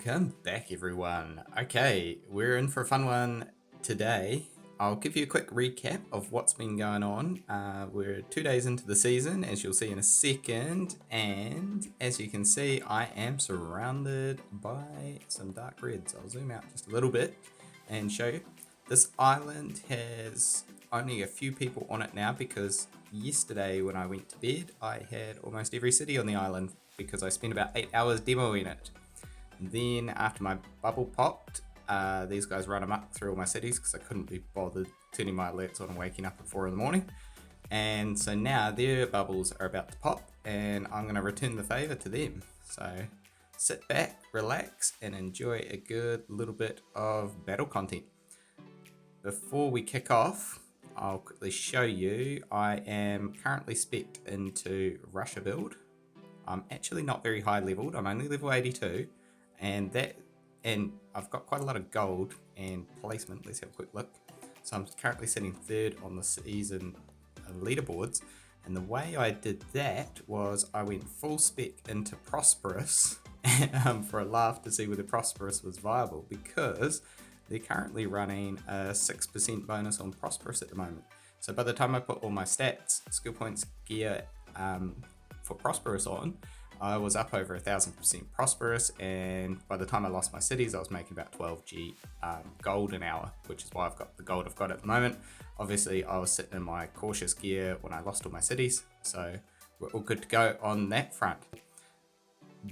Welcome back, everyone. Okay, we're in for a fun one today. I'll give you a quick recap of what's been going on. We're 2 days into the season, as you'll see in a second, and as you can see, I am surrounded by some dark reds. I'll zoom out just a little bit and show you. This island has only a few people on it now because yesterday when I went to bed, I had almost every city on the island because I spent about 8 hours demoing it. Then after my bubble popped, these guys run amok through all my cities because I couldn't be bothered turning my alerts on and waking up at 4 in the morning. And so now their bubbles are about to pop and I'm going to return the favour to them. So sit back, relax and enjoy a good little bit of battle content. Before we kick off, I'll quickly show you, I am currently spec'd into Russia build. I'm actually not very high leveled, I'm only level 82. And I've got quite a lot of gold and placement. Let's have a quick look. So I'm currently sitting third on the season leaderboards. And the way I did that was I went full spec into Prosperous for a laugh to see whether Prosperous was viable, because they're currently running a 6% bonus on Prosperous at the moment. So by the time I put all my stats, skill points, gear for Prosperous on, I was up over 1000% Prosperous, and by the time I lost my cities, I was making about 12g gold an hour, which is why I've got the gold I've got at the moment. Obviously, I was sitting in my cautious gear when I lost all my cities, so we're all good to go on that front.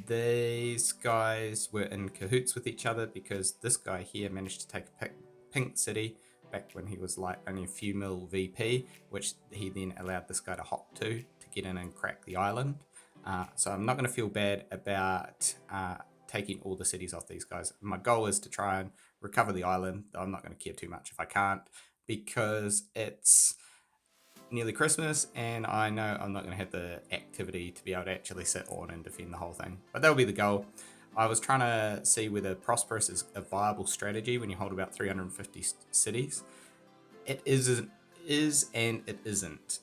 These guys were in cahoots with each other because this guy here managed to take a pink city back when he was like only a few mil VP, which he then allowed this guy to hop to get in and crack the island. So I'm not going to feel bad about taking all the cities off these guys. My goal is to try and recover the island. I'm not going to care too much if I can't, because it's nearly Christmas and I know I'm not going to have the activity to be able to actually sit on and defend the whole thing. But that'll be the goal. I was trying to see whether Prosperous is a viable strategy when you hold about 350 cities. It is and it isn't.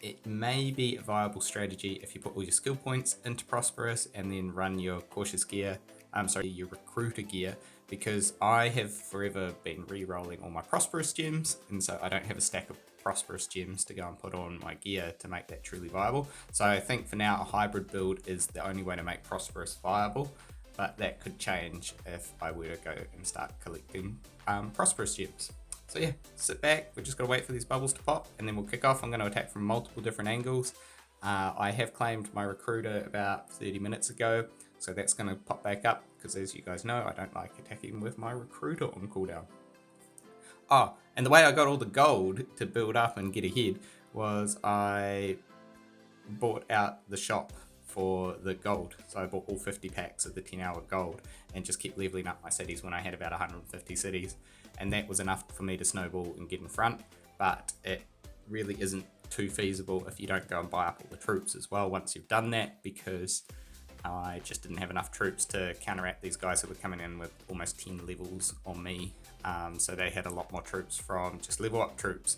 It may be a viable strategy if you put all your skill points into Prosperous and then run your cautious gear, your recruiter gear, because I have forever been re-rolling all my Prosperous gems, and so I don't have a stack of Prosperous gems to go and put on my gear to make that truly viable. So I think for now a hybrid build is the only way to make Prosperous viable, but that could change if I were to go and start collecting Prosperous gems. So yeah, sit back, we're just going to wait for these bubbles to pop and then we'll kick off. I'm going to attack from multiple different angles. I have claimed my recruiter about 30 minutes ago, so that's going to pop back up because, as you guys know, I don't like attacking with my recruiter on cooldown. Oh, and the way I got all the gold to build up and get ahead was I bought out the shop for the gold. So I bought all 50 packs of the 10-hour gold and just kept leveling up my cities when I had about 150 cities. And that was enough for me to snowball and get in front, but it really isn't too feasible if you don't go and buy up all the troops as well once you've done that, because I just didn't have enough troops to counteract these guys who were coming in with almost 10 levels on me. So they had a lot more troops from just level up troops.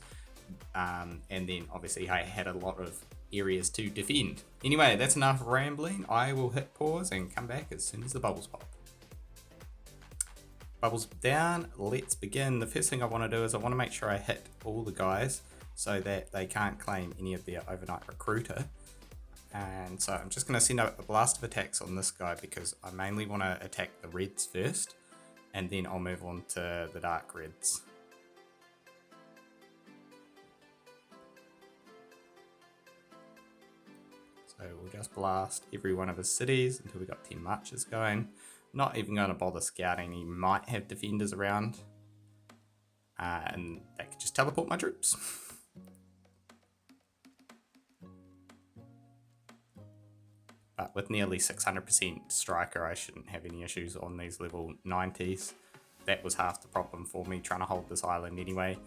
And then obviously I had a lot of areas to defend. Anyway, that's enough rambling. I will hit pause and come back as soon as the bubbles pop. Bubbles down, let's begin. The first thing I want to do is I want to make sure I hit all the guys so that they can't claim any of their overnight recruiter. And so I'm just going to send out a blast of attacks on this guy because I mainly want to attack the reds first, and then I'll move on to the dark reds. So we'll just blast every one of his cities until we got 10 marches going. Not even going to bother scouting, he might have defenders around. And that could just teleport my troops. But with nearly 600% striker, I shouldn't have any issues on these level 90s. That was half the problem for me trying to hold this island anyway,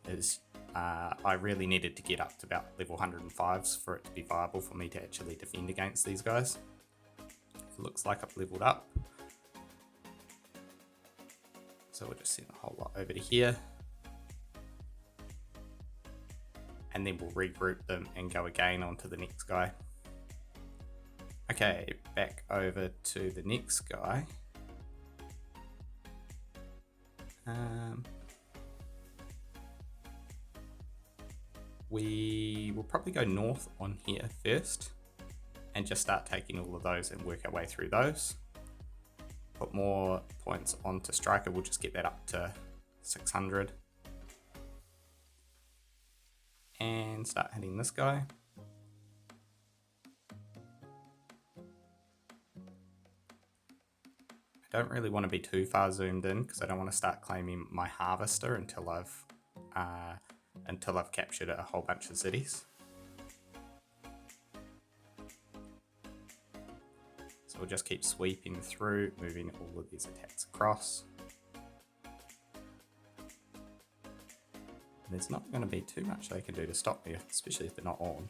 is I really needed to get up to about level 105s for it to be viable for me to actually defend against these guys. It looks like I've leveled up. So we'll just send a whole lot over to here. And then we'll regroup them and go again onto the next guy. Okay, back over to the next guy. We will probably go north on here first and just start taking all of those and work our way through those. Put more points onto striker, we'll just get that up to 600. And start hitting this guy. I don't really want to be too far zoomed in because I don't want to start claiming my harvester until I've captured a whole bunch of cities. So we'll just keep sweeping through, moving all of these attacks across. There's not going to be too much they can do to stop me, especially if they're not on.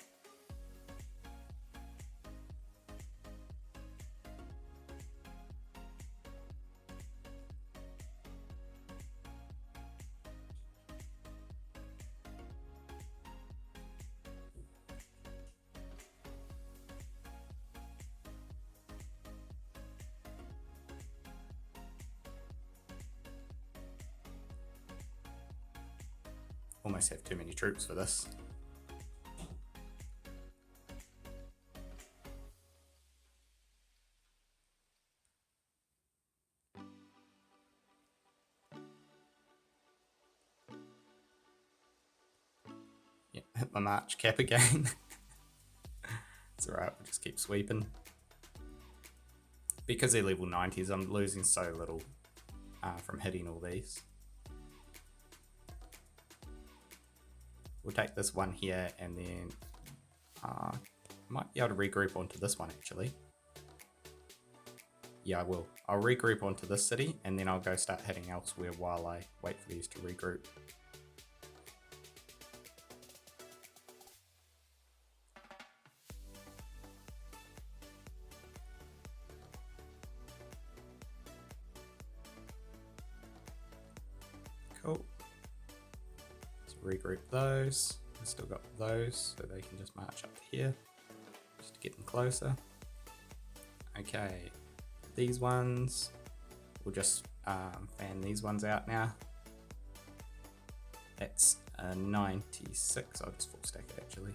Almost have too many troops for this. Yeah, hit my March cap again. It's alright, we'll just keep sweeping. Because they're level 90s, I'm losing so little from hitting all these. We'll take this one here and then I might be able to regroup onto this one actually. Yeah, I will. I'll regroup onto this city and then I'll go start heading elsewhere while I wait for these to regroup. Cool. Regroup those. We've still got those, so they can just march up to here just to get them closer. Okay, these ones, we'll just fan these ones out now. That's a 96, I'll just full stack it actually.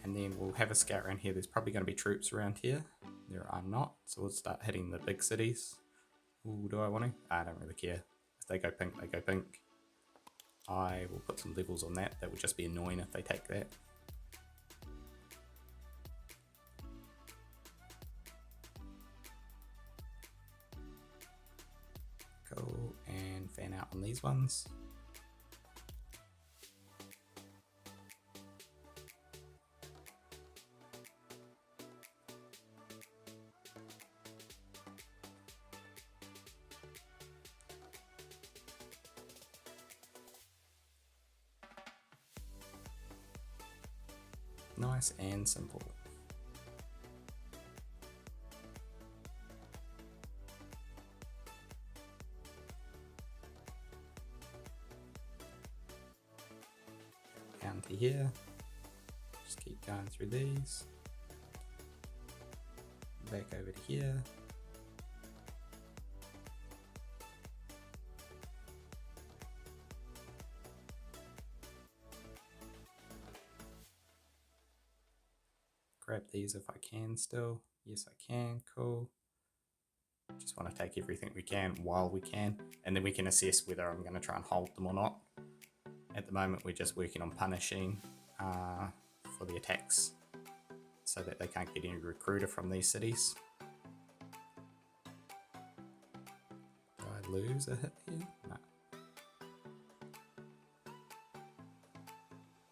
And then we'll have a scout around here. There's probably going to be troops around here. There are not, so we'll start hitting the big cities. Ooh, do I want to? I don't really care. If they go pink, they go pink. I will put some levels on that. That would just be annoying if they take that. Cool, and fan out on these ones. Nice and simple. Down to here. Just keep going through these. Back over to here. Grab these if I can still. Yes, I can. Cool. Just want to take everything we can while we can, and then we can assess whether I'm going to try and hold them or not. At the moment, we're just working on punishing for the attacks so that they can't get any recruiter from these cities. Do I lose a hit here? No.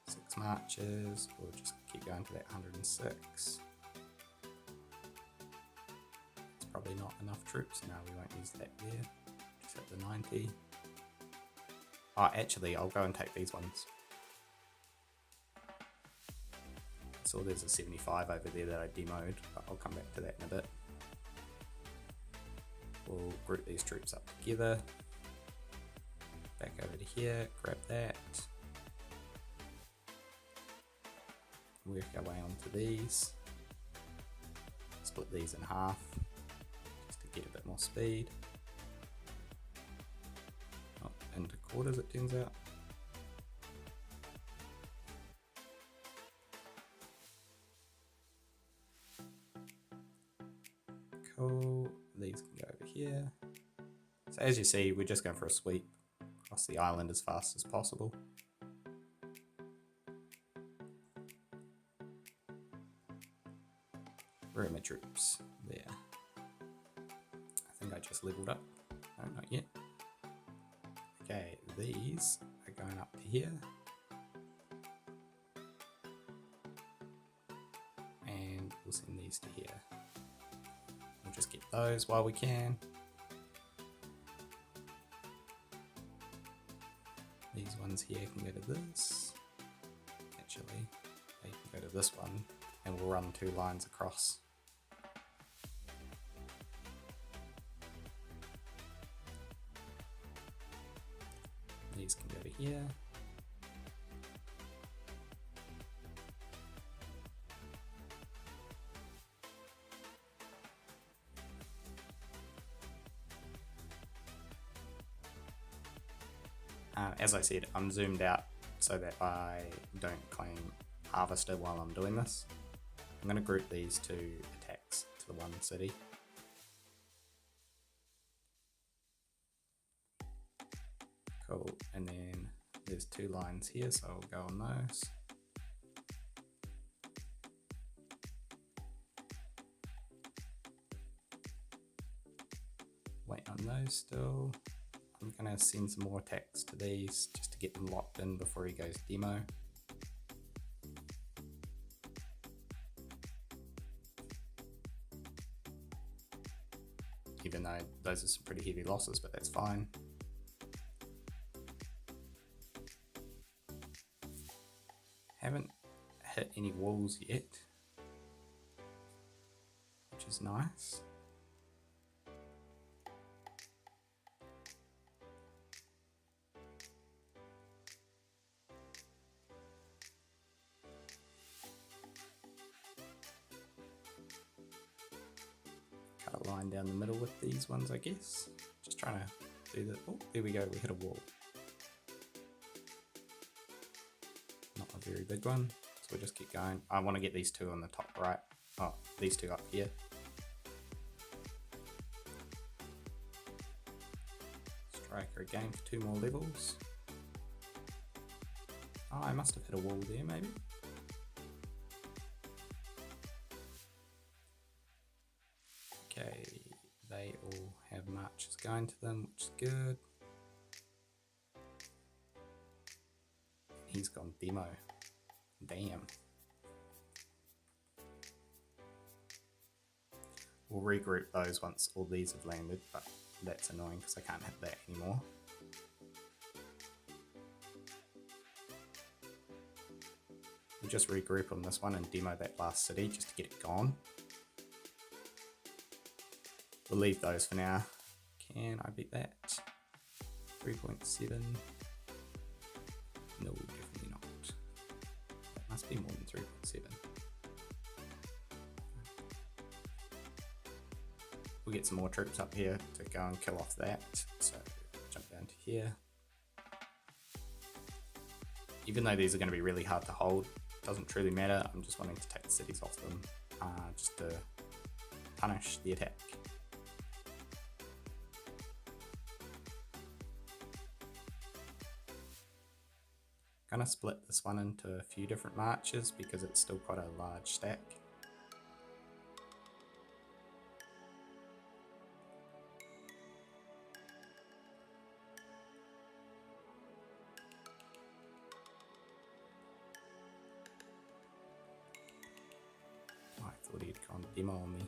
6 marches. We'll just keep going to that 106. It's probably not enough troops. No, we won't use that there. Just hit the 90. Oh, actually, I'll go and take these ones. I saw there's a 75 over there that I demoed, but I'll come back to that in a bit. We'll group these troops up together. Back over to here, grab that. Work our way onto these. Split these in half, just to get a bit more speed. quarters, it turns out. Cool. These can go over here. So as you see, we're just going for a sweep across the island as fast as possible. Where are my troops? There. I think I just leveled up. No, not yet. Okay, these are going up to here. And we'll send these to here. We'll just get those while we can. These ones here can go to this. Actually, they can go to this one, and we'll run 2 lines across. These can go to here. As I said, I'm zoomed out so that I don't claim harvester while I'm doing this. I'm going to group these 2 attacks to the one city. Cool, and then there's 2 lines here, so I'll go on those. Wait on those still. I'm going to send some more attacks to these just to get them locked in before he goes demo. Even though those are some pretty heavy losses, but that's fine. Haven't hit any walls yet, which is nice. Cut a line down the middle with these ones, I guess. Just trying to do the, oh, there we go, we hit a wall. Not a very big one, so we'll just keep going. I want to get these 2 on the top right. Oh, these 2 up here. Striker again for 2 more levels. Oh, I must have hit a wall there, maybe. Okay, they all have marches going to them, which is good. He's gone demo. Damn. We'll regroup those once all these have landed, but that's annoying because I can't hit that anymore. We'll just regroup on this one and demo that last city just to get it gone. We'll leave those for now. Can I beat that? 3.7. No, definitely not. That must be more than 3.7. We'll get some more troops up here to go and kill off that. So jump down to here. Even though these are going to be really hard to hold, doesn't truly matter. I'm just wanting to take the cities off them just to punish the attack. Gonna split this one into a few different marches because it's still quite a large stack. Oh, I thought he'd gone demo on me.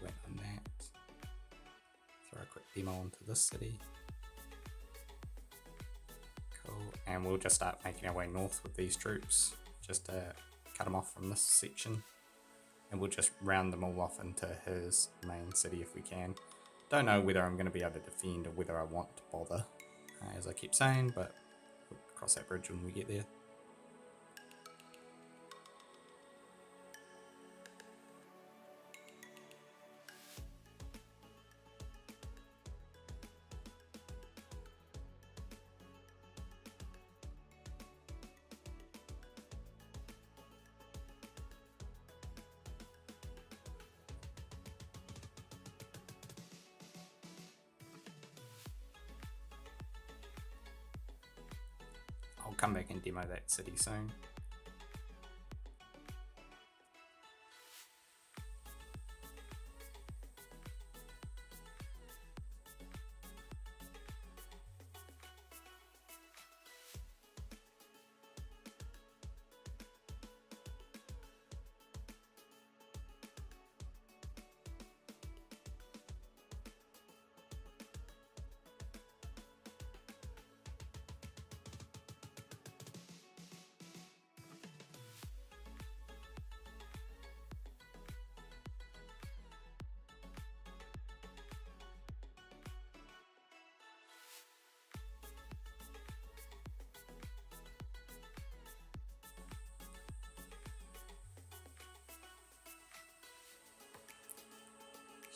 Went on that. Throw a quick demo onto this city. Cool. And we'll just start making our way north with these troops, just to cut them off from this section. and we'll just round them all off into his main city if we can. Don't know whether I'm going to be able to defend or whether I want to bother, as I keep saying, but we'll cross that bridge when we get there. I'll come back and demo that city soon.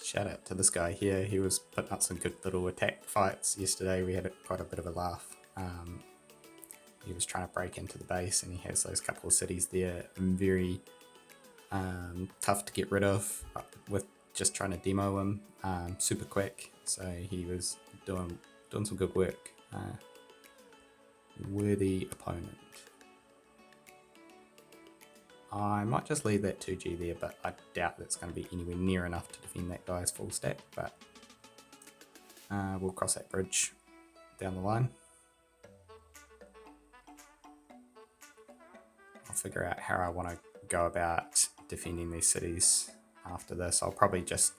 Shout out to this guy here. He was putting up some good little attack fights yesterday. We had quite a bit of a laugh. He was trying to break into the base, and he has those couple of cities there. Very tough to get rid of with just trying to demo him super quick. So he was doing some good work. Worthy opponent. I might just leave that 2G there, but I doubt that's going to be anywhere near enough to defend that guy's full stack, but we'll cross that bridge down the line. I'll figure out how I want to go about defending these cities after this. I'll probably just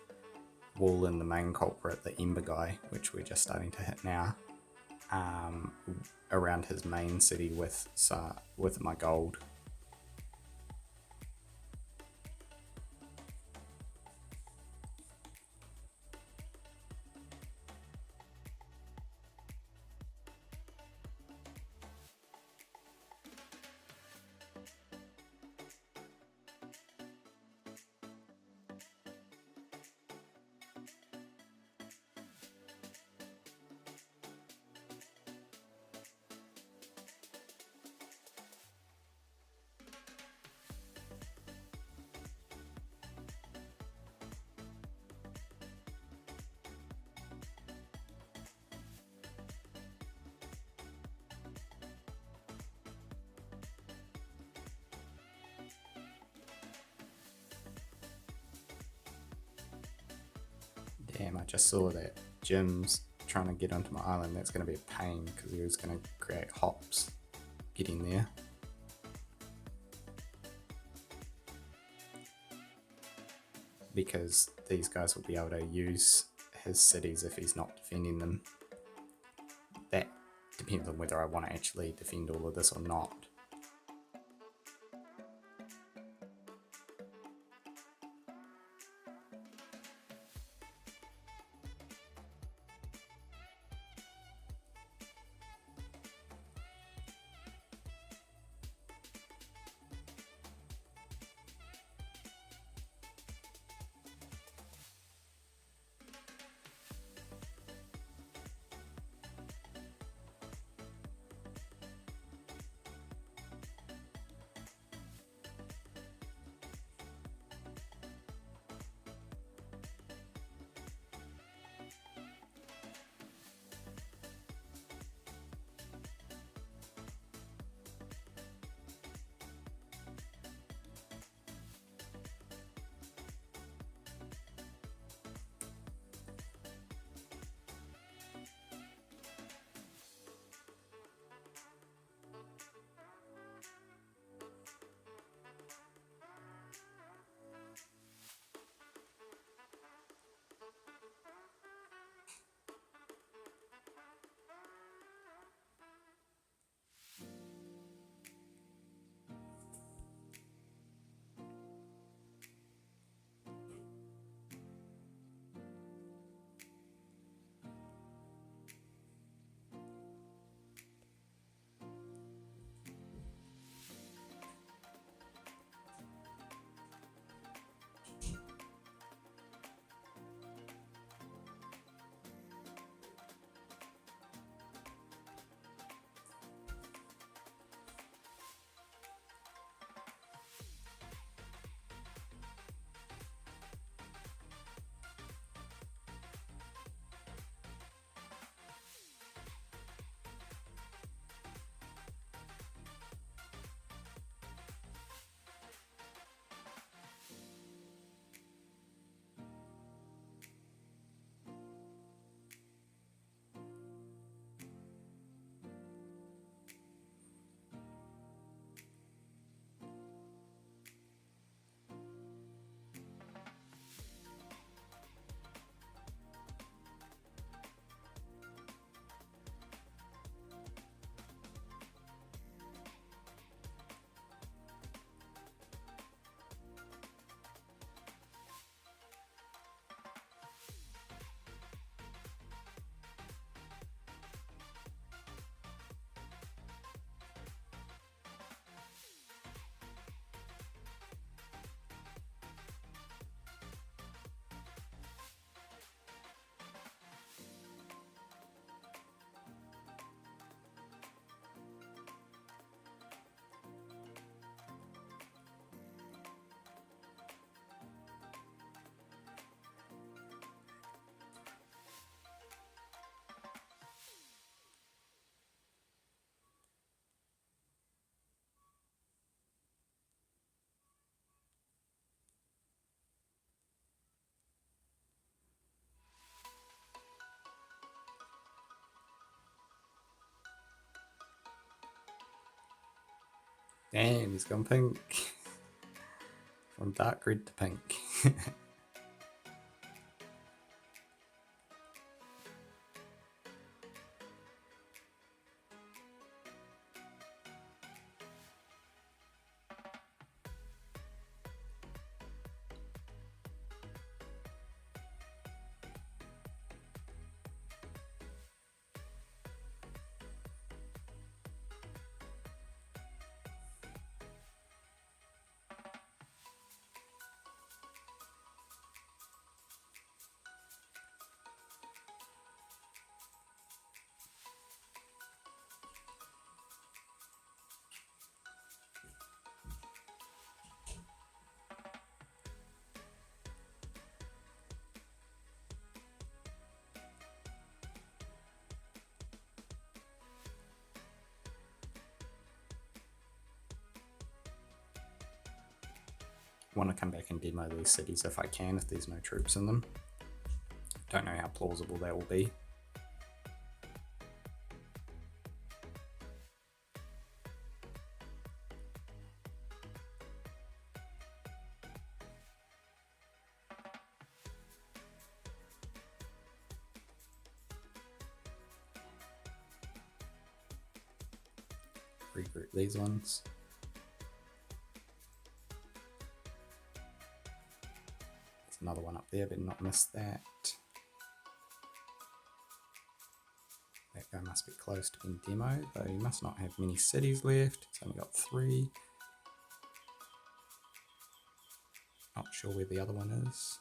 wall in the main culprit, the Ember guy, which we're just starting to hit now, around his main city with my gold. Damn, I just saw that Jim's trying to get onto my island. That's going to be a pain because he was going to create hops getting there. Because these guys will be able to use his cities if he's not defending them. That depends on whether I want to actually defend all of this or not. Damn, he's gone pink. From dark red to pink. Want to come back and demo these cities if I can, if there's no troops in them. Don't know how plausible that will be. Regroup these ones. There's another one up there, but not miss that. That guy must be close to being demoed, though he must not have many cities left. He's only got 3. Not sure where the other one is.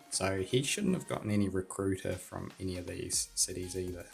So he shouldn't have gotten any recruiter from any of these cities either.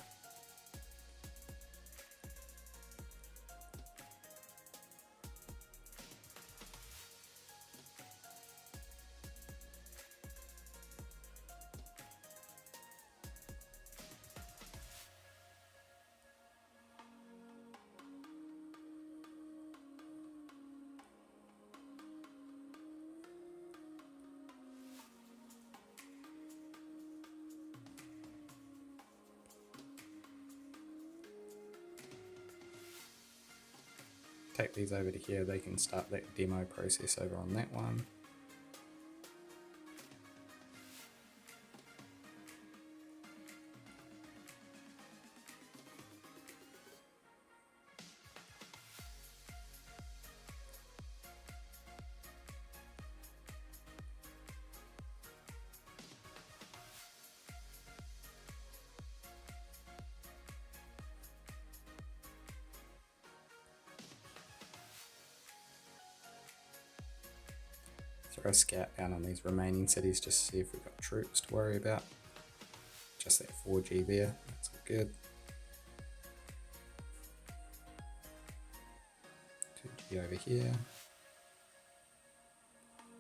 Take these over to here, they can start that demo process over on that one. Throw a scout down on these remaining cities just to see if we've got troops to worry about. Just that 4G there, that's all good. 2G over here.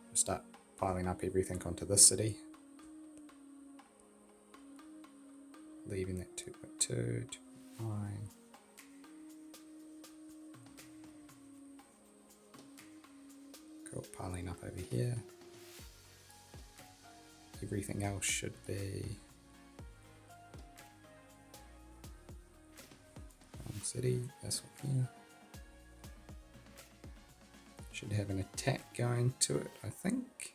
We'll start piling up everything onto this city. Leaving that 2.2, 2.9. Cool, piling up over here. Everything else should be wrong city, this one here. Should have an attack going to it, I think.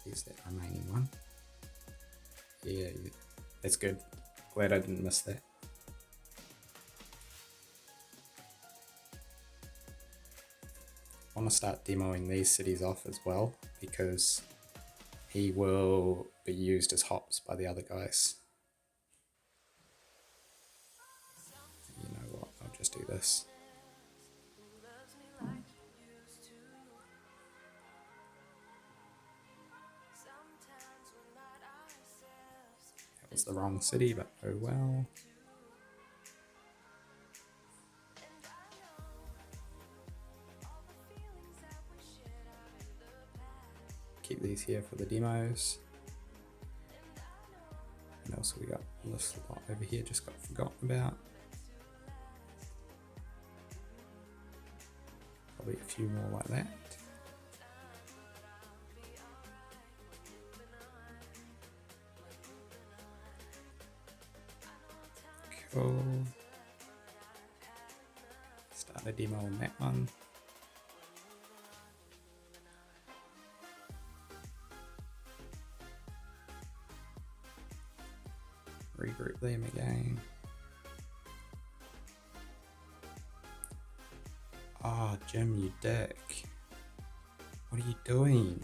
Here's that remaining one. Yeah, that's good. Glad I didn't miss that. I want to start demoing these cities off as well, because he will be used as hops by the other guys. You know what, I'll just do this. That was the wrong city, but oh well. keep these here for the demos. And also we got this lot over here, just got forgotten about. Probably a few more like that. Cool. Start a demo on that one. Regroup them again. Ah, oh, Jim, you dick. What are you doing?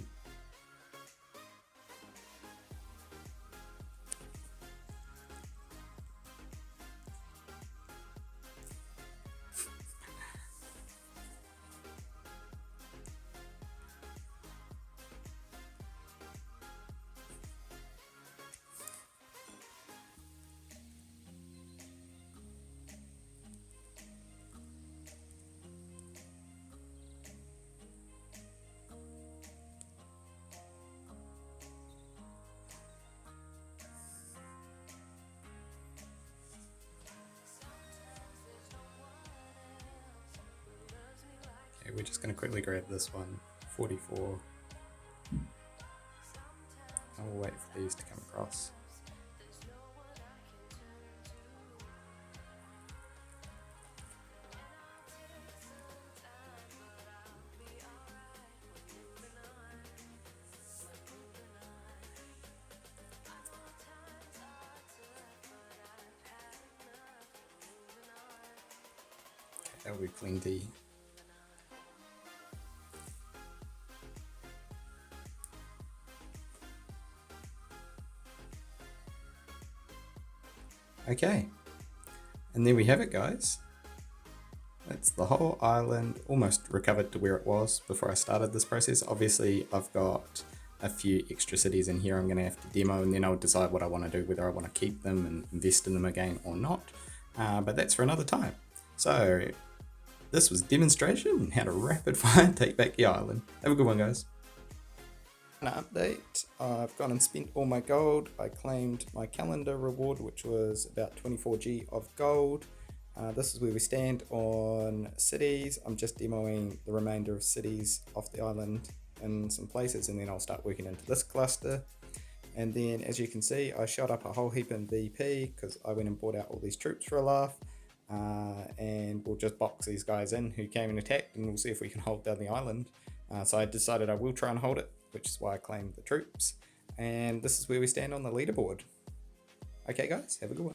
We're just going to quickly grab this one, 44, and we'll wait for these to come across. Okay, that'll be plenty. Okay, and there we have it, guys. That's the whole island almost recovered to where it was before I started this process. Obviously, I've got a few extra cities in here I'm going to have to demo, and then I'll decide what I want to do, whether I want to keep them and invest in them again or not. But that's for another time. So this was demonstration on how to rapid fire take back the island. Have a good one, guys. An update, I've gone and spent all my gold. I claimed my calendar reward, which was about 24G of gold. This is where we stand on cities. I'm just demoing the remainder of cities off the island in some places, and then I'll start working into this cluster. And then, as you can see, I shot up a whole heap in VP because I went and bought out all these troops for a laugh. And we'll just box these guys in who came and attacked, and we'll see if we can hold down the island. So I decided I will try and hold it, which is why I claimed the troops. And this is where we stand on the leaderboard. Okay guys, have a good one.